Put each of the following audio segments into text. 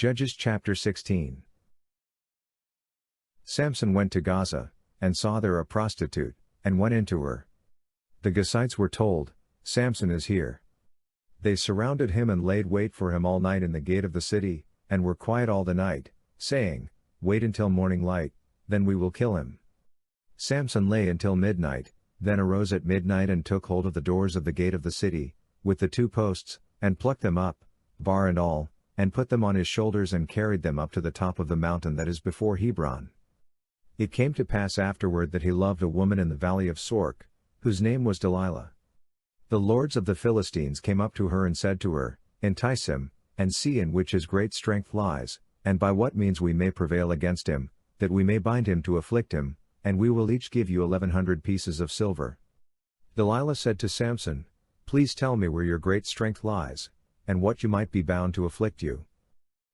Judges chapter 16. Samson went to Gaza, and saw there a prostitute, and went into her. The Gazites were told, "Samson is here." They surrounded him and laid wait for him all night in the gate of the city, and were quiet all the night, saying, "Wait until morning light, then we will kill him." Samson lay until midnight, then arose at midnight and took hold of the doors of the gate of the city, with the 2 posts, and plucked them up, bar and all, and put them on his shoulders and carried them up to the top of the mountain that is before Hebron. It came to pass afterward that he loved a woman in the valley of Sorek, whose name was Delilah. The lords of the Philistines came up to her and said to her, "Entice him, and see in which his great strength lies, and by what means we may prevail against him, that we may bind him to afflict him, and we will each give you 1,100 pieces of silver." Delilah said to Samson, "Please tell me where your great strength lies, and what you might be bound to afflict you."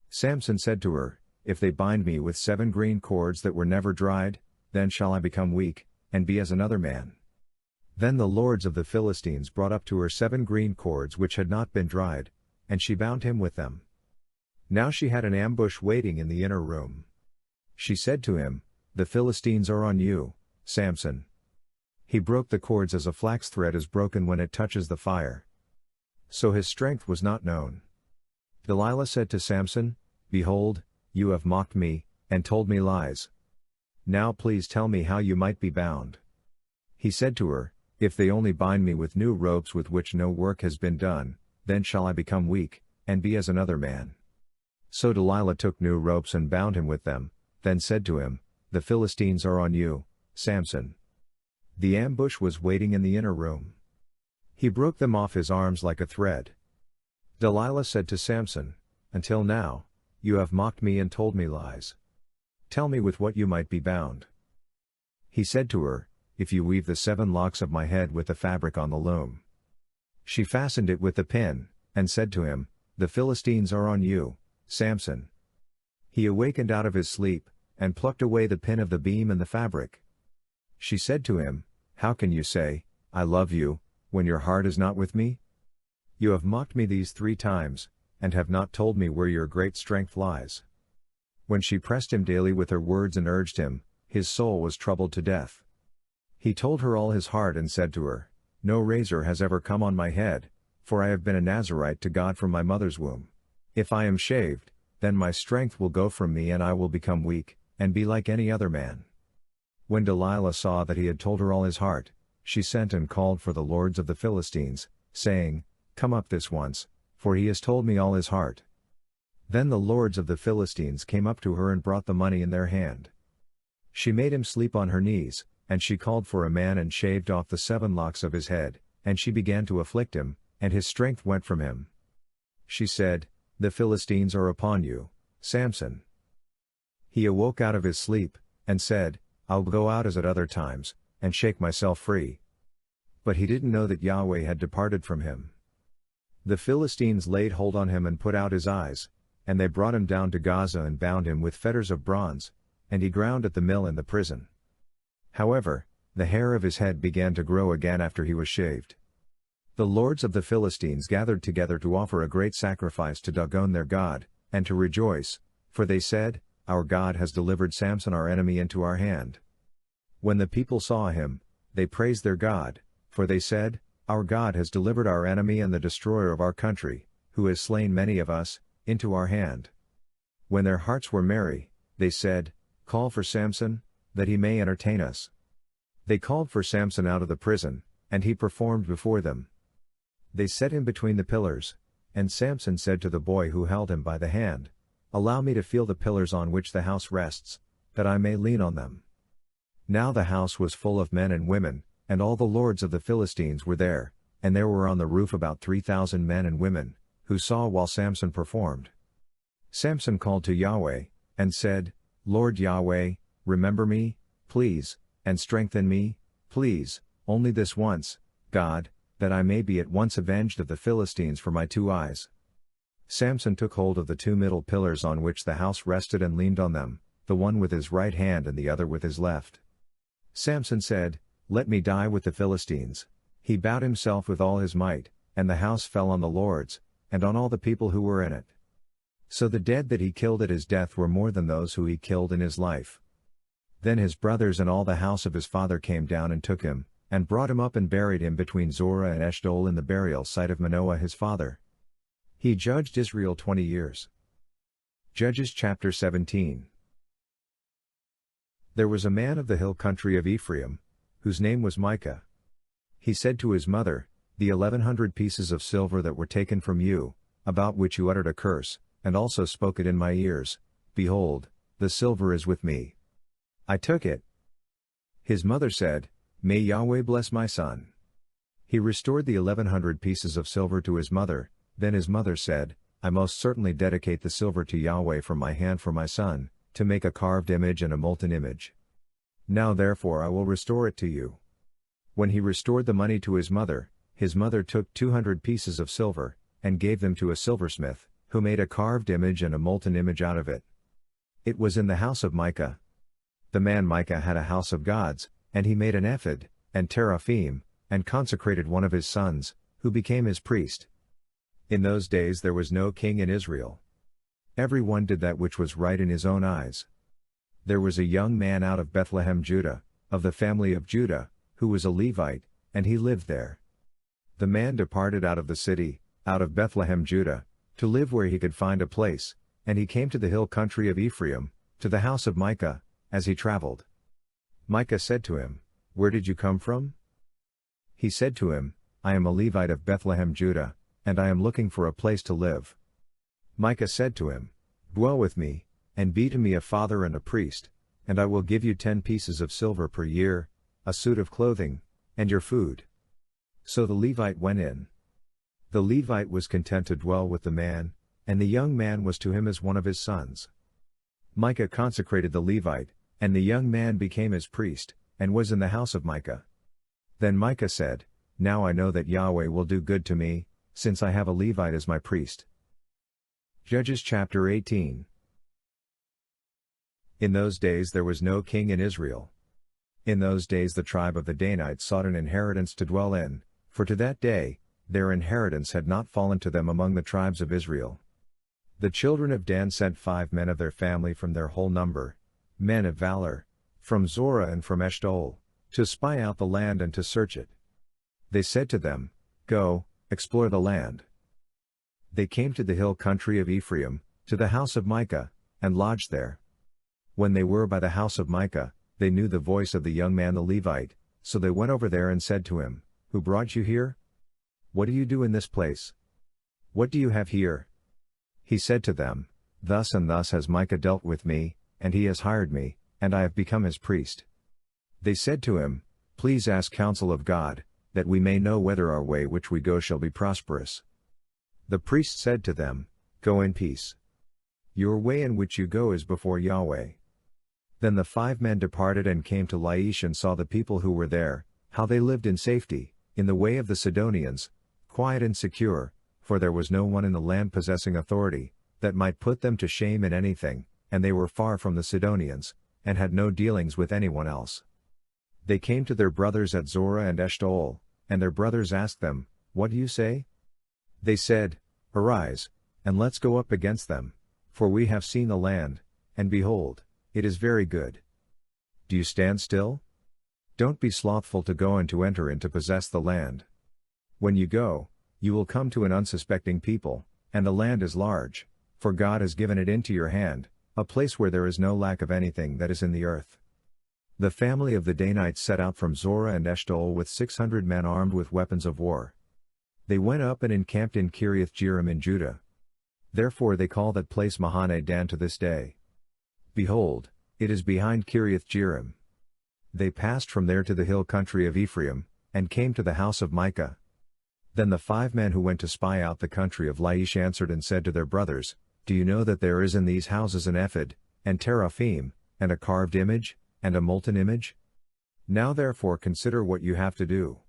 Samson said to her, "If they bind me with 7 green cords that were never dried, then shall I become weak, and be as another man." Then the lords of the Philistines brought up to her 7 green cords which had not been dried, and she bound him with them. Now she had an ambush waiting in the inner room. She said to him, "The Philistines are on you, Samson." He broke the cords as a flax thread is broken when it touches the fire. So his strength was not known. Delilah said to Samson, "Behold, you have mocked me, and told me lies. Now please tell me how you might be bound." He said to her, "If they only bind me with new ropes with which no work has been done, then shall I become weak, and be as another man." So Delilah took new ropes and bound him with them, then said to him, "The Philistines are on you, Samson." The ambush was waiting in the inner room. He broke them off his arms like a thread. Delilah said to Samson, "Until now, you have mocked me and told me lies. Tell me with what you might be bound." He said to her, "If you weave the 7 locks of my head with the fabric on the loom." She fastened it with the pin, and said to him, "The Philistines are on you, Samson." He awakened out of his sleep, and plucked away the pin of the beam and the fabric. She said to him, "How can you say, 'I love you,' when your heart is not with me? You have mocked me these 3 times, and have not told me where your great strength lies." When she pressed him daily with her words and urged him, his soul was troubled to death. He told her all his heart and said to her, "No razor has ever come on my head, for I have been a Nazirite to God from my mother's womb. If I am shaved, then my strength will go from me and I will become weak, and be like any other man." When Delilah saw that he had told her all his heart, she sent and called for the lords of the Philistines, saying, "Come up this once, for he has told me all his heart." Then the lords of the Philistines came up to her and brought the money in their hand. She made him sleep on her knees, and she called for a man and shaved off the 7 locks of his head, and she began to afflict him, and his strength went from him. She said, "The Philistines are upon you, Samson." He awoke out of his sleep, and said, "I'll go out as at other times, and shake myself free." But he didn't know that Yahweh had departed from him. The Philistines laid hold on him and put out his eyes, and they brought him down to Gaza and bound him with fetters of bronze, and he ground at the mill in the prison. However, the hair of his head began to grow again after he was shaved. The lords of the Philistines gathered together to offer a great sacrifice to Dagon their god, and to rejoice, for they said, "Our God has delivered Samson our enemy into our hand." When the people saw him, they praised their God, for they said, "Our God has delivered our enemy and the destroyer of our country, who has slain many of us, into our hand." When their hearts were merry, they said, "Call for Samson, that he may entertain us." They called for Samson out of the prison, and he performed before them. They set him between the pillars, and Samson said to the boy who held him by the hand, "Allow me to feel the pillars on which the house rests, that I may lean on them." Now the house was full of men and women, and all the lords of the Philistines were there, and there were on the roof about 3,000 men and women, who saw while Samson performed. Samson called to Yahweh, and said, "Lord Yahweh, remember me, please, and strengthen me, please, only this once, God, that I may be at once avenged of the Philistines for my 2 eyes." Samson took hold of the 2 middle pillars on which the house rested and leaned on them, the one with his right hand and the other with his left. Samson said, "Let me die with the Philistines." He bowed himself with all his might, and the house fell on the lords, and on all the people who were in it. So the dead that he killed at his death were more than those who he killed in his life. Then his brothers and all the house of his father came down and took him, and brought him up and buried him between Zorah and Eshtaol in the burial site of Manoah his father. He judged Israel 20 years. Judges chapter 17. There was a man of the hill country of Ephraim, whose name was Micah. He said to his mother, "The 1100 pieces of silver that were taken from you, about which you uttered a curse, and also spoke it in my ears, behold, the silver is with me. I took it." His mother said, "May Yahweh bless my son." He restored the 1100 pieces of silver to his mother. Then his mother said, "I most certainly dedicate the silver to Yahweh from my hand for my son, to make a carved image and a molten image. Now therefore I will restore it to you." When he restored the money to his mother took 200 pieces of silver, and gave them to a silversmith, who made a carved image and a molten image out of it. It was in the house of Micah. The man Micah had a house of gods, and he made an ephod, and teraphim, and consecrated one of his sons, who became his priest. In those days there was no king in Israel. Every one did that which was right in his own eyes. There was a young man out of Bethlehem Judah, of the family of Judah, who was a Levite, and he lived there. The man departed out of the city, out of Bethlehem Judah, to live where he could find a place, and he came to the hill country of Ephraim, to the house of Micah, as he traveled. Micah said to him, "Where did you come from?" He said to him, "I am a Levite of Bethlehem Judah, and I am looking for a place to live." Micah said to him, "Dwell with me, and be to me a father and a priest, and I will give you 10 pieces of silver per year, a suit of clothing, and your food." So the Levite went in. The Levite was content to dwell with the man, and the young man was to him as one of his sons. Micah consecrated the Levite, and the young man became his priest, and was in the house of Micah. Then Micah said, "Now I know that Yahweh will do good to me, since I have a Levite as my priest." Judges chapter 18. In those days there was no king in Israel. In those days the tribe of the Danites sought an inheritance to dwell in, for to that day, their inheritance had not fallen to them among the tribes of Israel. The children of Dan sent 5 men of their family from their whole number, men of valor, from Zorah and from Eshtaol, to spy out the land and to search it. They said to them, "Go, explore the land." They came to the hill country of Ephraim, to the house of Micah, and lodged there. When they were by the house of Micah, they knew the voice of the young man the Levite, so they went over there and said to him, "Who brought you here? What do you do in this place? What do you have here?" He said to them, "Thus and thus has Micah dealt with me, and he has hired me, and I have become his priest." They said to him, "Please ask counsel of God, that we may know whether our way which we go shall be prosperous." The priest said to them, "Go in peace. Your way in which you go is before Yahweh." Then the 5 men departed and came to Laish and saw the people who were there, how they lived in safety, in the way of the Sidonians, quiet and secure, for there was no one in the land possessing authority, that might put them to shame in anything, and they were far from the Sidonians, and had no dealings with anyone else. They came to their brothers at Zorah and Eshtaol, and their brothers asked them, "What do you say?" They said, "Arise, and let's go up against them, for we have seen the land, and behold, it is very good. Do you stand still? Don't be slothful to go and to enter and to possess the land. When you go, you will come to an unsuspecting people, and the land is large, for God has given it into your hand, a place where there is no lack of anything that is in the earth." The family of the Danites set out from Zorah and Eshtaol with 600 men armed with weapons of war. They went up and encamped in Kiriath Jearim in Judah. Therefore they call that place Mahane Dan to this day. Behold, it is behind Kiriath Jearim. They passed from there to the hill country of Ephraim, and came to the house of Micah. Then the 5 men who went to spy out the country of Laish answered and said to their brothers, "Do you know that there is in these houses an ephod, and teraphim, and a carved image, and a molten image? Now therefore consider what you have to do."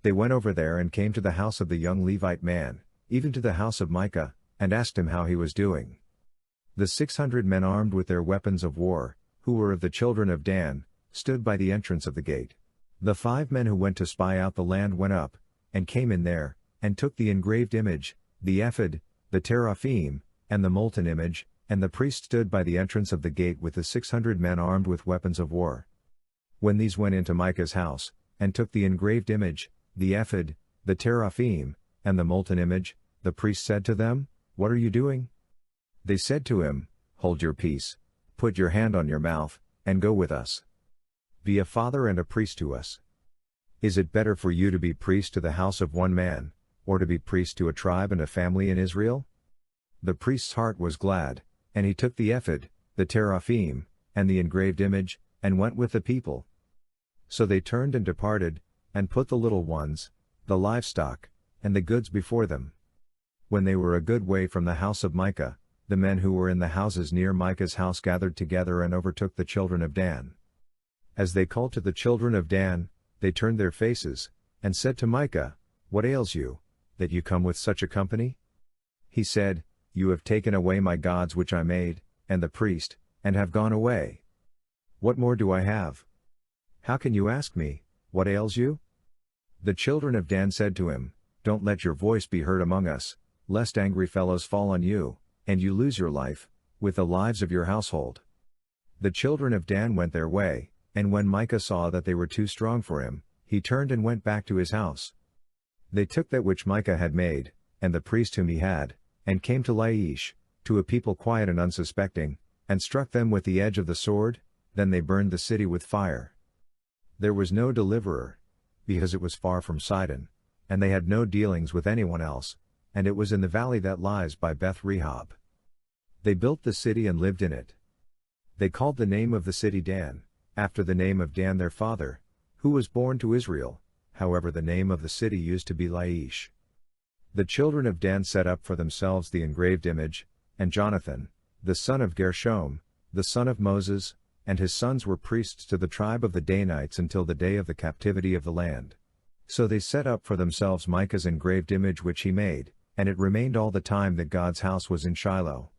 They went over there and came to the house of the young Levite man, even to the house of Micah, and asked him how he was doing. The 600 men armed with their weapons of war, who were of the children of Dan, stood by the entrance of the gate. The 5 men who went to spy out the land went up, and came in there, and took the engraved image, the ephod, the teraphim, and the molten image, and the priest stood by the entrance of the gate with the 600 men armed with weapons of war. When these went into Micah's house, and took the engraved image, the ephod, the teraphim, and the molten image, the priest said to them, "What are you doing?" They said to him, "Hold your peace, put your hand on your mouth, and go with us. Be a father and a priest to us. Is it better for you to be priest to the house of one man, or to be priest to a tribe and a family in Israel?" The priest's heart was glad, and he took the ephod, the teraphim, and the engraved image, and went with the people. So they turned and departed, and put the little ones, the livestock, and the goods before them. When they were a good way from the house of Micah, the men who were in the houses near Micah's house gathered together and overtook the children of Dan. As they called to the children of Dan, they turned their faces, and said to Micah, "What ails you, that you come with such a company?" He said, "You have taken away my gods which I made, and the priest, and have gone away. What more do I have? How can you ask me, what ails you?" The children of Dan said to him, "Don't let your voice be heard among us, lest angry fellows fall on you, and you lose your life, with the lives of your household." The children of Dan went their way, and when Micah saw that they were too strong for him, he turned and went back to his house. They took that which Micah had made, and the priest whom he had, and came to Laish, to a people quiet and unsuspecting, and struck them with the edge of the sword. Then they burned the city with fire. There was no deliverer, because it was far from Sidon, and they had no dealings with anyone else, and it was in the valley that lies by Beth Rehob. They built the city and lived in it. They called the name of the city Dan, after the name of Dan their father, who was born to Israel. However, the name of the city used to be Laish. The children of Dan set up for themselves the engraved image, and Jonathan, the son of Gershom, the son of Moses, and his sons were priests to the tribe of the Danites until the day of the captivity of the land. So they set up for themselves Micah's engraved image which he made, and it remained all the time that God's house was in Shiloh.